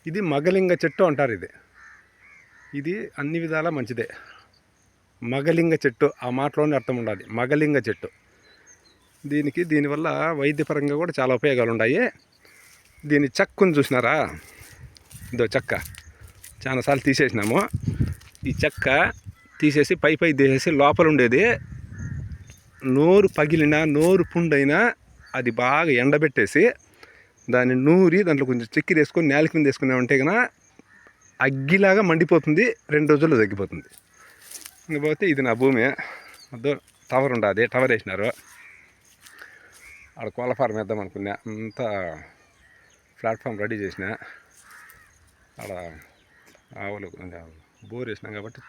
ఇది మగలింగ చెట్టు అంటారు. ఇది అన్ని విధాలా మంచిదే. మగలింగ చెట్టు ఆ మాటలోనే అర్థం ఉండాలి. మగలింగ చెట్టు దీనివల్ల వైద్యపరంగా కూడా చాలా ఉపయోగాలు ఉన్నాయి. దీని చెక్కుని చూసినారా? ఇదో చెక్క చాలాసార్లు తీసేసినాము. ఈ చెక్క తీసేసి పై తీసేసి లోపల ఉండేది నోరు పగిలినా నోరు పుండైనా అది బాగా ఎండబెట్టేసి దాన్ని నూరి దాంట్లో కొంచెం చక్కెర వేసుకొని నేలకి మీద వేసుకున్నామంటే కన్నా అగ్గిలాగా మండిపోతుంది. 2 రోజుల్లో తగ్గిపోతుంది. ఇంకపోతే ఇది నా భూమి. అదో టవర్ ఉండదు, టవర్ వేసినారు. ఆడ కోళ్ళ ఫారం వేద్దాం అనుకున్నా. అంతా ప్లాట్ఫామ్ రెడీ చేసిన. ఆడ ఆవులు బోర్ వేసినాం కాబట్టి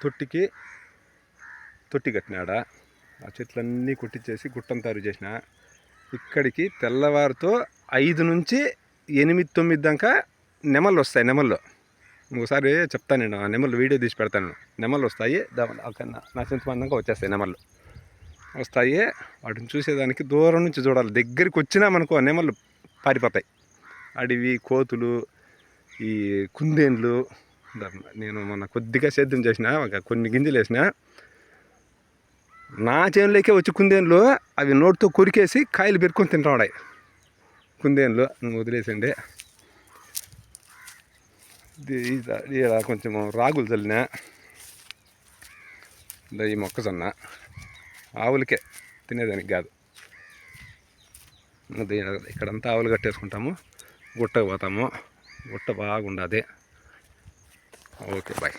తొట్టి కట్టినాడ. ఆ చెట్లన్నీ కొట్టించేసి గుట్టంతారు చేసిన. ఇక్కడికి తెల్లవారితో 5 నుంచి 8, 9 దాకా నెమళ్ళు వస్తాయి. నెమళ్ళు ఒకసారి చెప్తాను నేను. ఆ నెమళ్ళు వీడియో తీసి పెడతాను. నెమళ్ళు వస్తాయి. నా చింతమందంగా వచ్చేస్తాయి. నెమళ్ళు వస్తాయి. వాటిని చూసేదానికి దూరం నుంచి చూడాలి. దగ్గరికి వచ్చినా మనకు ఆ నెమళ్ళు పారిపోతాయి. అడవి కోతులు, ఈ కుందేళ్ళు. నేను మొన్న కొద్దిగా సేద్యం చేసిన, కొన్ని గింజలు వేసిన. నా చేనులోకే వచ్చి కుందేళ్ళు అవి నోటితో కొరికేసి కాయలు పెరుకొని తింటాయి. కుందేళ్ళు వదిలేసండి. కొంచెం రాగులు చల్లిన. ఈ మొక్కజొన్న ఆవులకే, తినేదానికి కాదు. ఇక్కడంతా ఆవులు కట్టేసుకుంటాము. గుట్టకు పోతాము. గుట్ట బాగుండదు. Okay, bye.